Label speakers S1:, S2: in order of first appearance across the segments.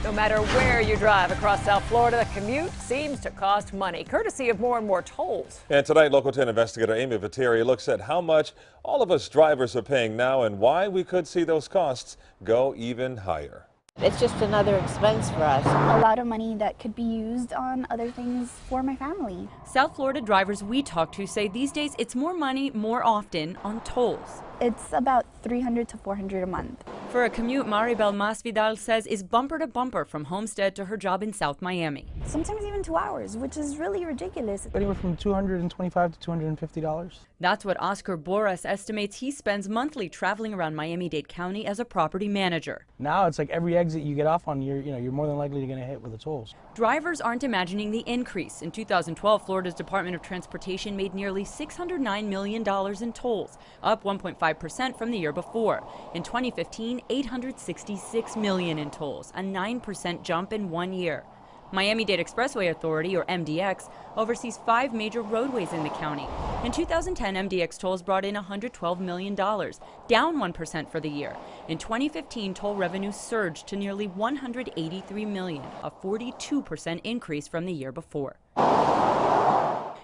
S1: No matter where you drive across South Florida, the commute seems to cost money, courtesy of more and more tolls.
S2: And tonight, Local 10 investigator Amy Viteri looks at how much all of us drivers are paying now and why we could see those costs go even higher.
S3: It's just another expense for us.
S4: A lot of money that could be used on other things for my family.
S5: South Florida drivers we talk to say these days it's more money more often on tolls.
S4: It's about $300 to $400 a month.
S5: For a commute, Maribel Masvidal says is bumper to bumper from Homestead to her job in South Miami.
S4: Sometimes even 2 hours, which is really ridiculous.
S6: Anywhere from $225 to $250.
S5: That's what Oscar Boras estimates he spends monthly traveling around Miami-Dade County as a property manager.
S6: Now it's like every exit you get off on, you're more than likely going to hit with the tolls.
S5: Drivers aren't imagining the increase. In 2012, Florida's Department of Transportation made nearly $609 million in tolls, up 1.5% from the year before. In 2015, $866 million in tolls, a 9% jump in 1 year. Miami-Dade Expressway Authority, or MDX, oversees 5 major roadways in the county. In 2010, MDX tolls brought in $112 million, down 1% for the year. In 2015, toll revenue surged to nearly $183 million, a 42% increase from the year before.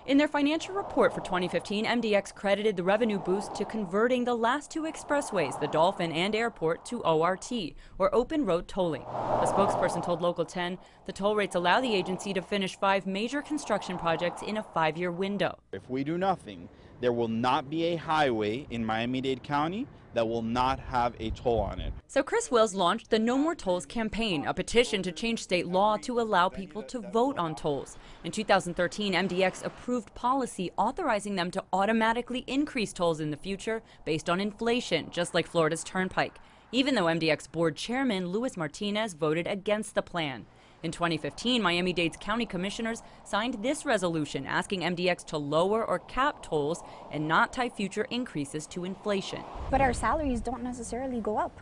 S5: In their financial report for 2015, MDX credited the revenue boost to converting the last 2 expressways, the Dolphin and Airport, to ORT, or open road tolling. A spokesperson told Local 10 the toll rates allow the agency to finish 5 major construction projects in a 5-year window.
S7: If we do nothing, there will not be a highway in Miami-Dade County that will not have a toll on it.
S5: So Chris Wills launched the No More Tolls campaign, a petition to change state law to allow people to vote on tolls. In 2013, MDX approved policy authorizing them to automatically increase tolls in the future based on inflation, just like Florida's Turnpike, even though MDX board chairman Luis Martinez voted against the plan. In 2015, Miami-Dade's county commissioners signed this resolution asking MDX to lower or cap tolls and not tie future increases to inflation.
S4: But our salaries don't necessarily go up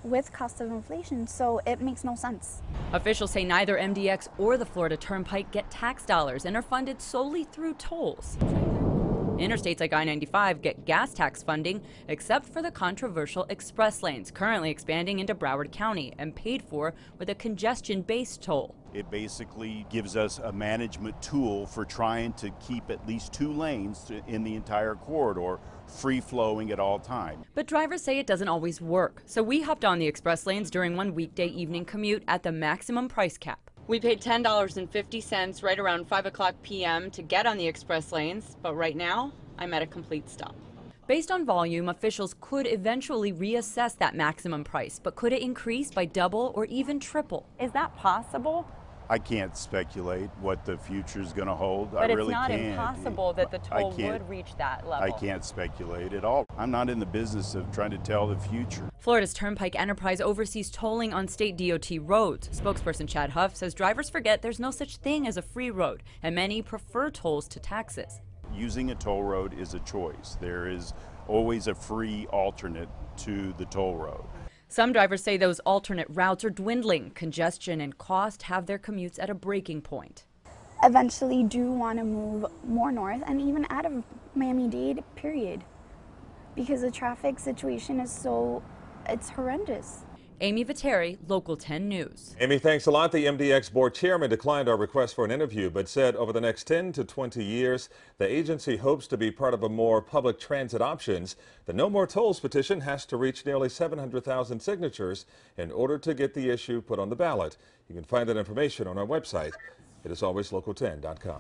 S4: with cost of inflation, so it makes no sense.
S5: Officials say neither MDX or the Florida Turnpike get tax dollars and are funded solely through tolls. Interstates like I-95 get gas tax funding, except for the controversial express lanes, currently expanding into Broward County and paid for with a congestion-based toll.
S8: It basically gives us a management tool for trying to keep at least 2 lanes in the entire corridor free-flowing at all times.
S5: But drivers say it doesn't always work, so we hopped on the express lanes during one weekday evening commute at the maximum price cap. We paid $10.50 right around 5 o'clock p.m. to get on the express lanes, but right now, I'm at a complete stop. Based on volume, officials could eventually reassess that maximum price, but could it increase by double or even triple? Is that possible?
S8: I can't speculate what the future is going to hold.
S5: But
S8: I really
S5: it's not
S8: can't.
S5: impossible that the toll would reach that level.
S8: I can't speculate at all. I'm not in the business of trying to tell the future.
S5: Florida's Turnpike Enterprise oversees tolling on state DOT roads. Spokesperson Chad Huff says drivers forget there's no such thing as a free road, and many prefer tolls to taxes.
S8: Using a toll road is a choice. There is always a free alternate to the toll road.
S5: Some drivers say those alternate routes are dwindling. Congestion and cost have their commutes at a breaking point.
S4: Eventually do want to move more north and even out of Miami-Dade, period. Because the traffic situation is it's horrendous.
S5: Amy Viteri, Local 10 News.
S2: Amy, thanks a lot. The MDX board chairman declined our request for an interview, but said over the next 10 to 20 years, the agency hopes to be part of a more public transit options. The No More Tolls petition has to reach nearly 700,000 signatures in order to get the issue put on the ballot. You can find that information on our website. It is always local10.com.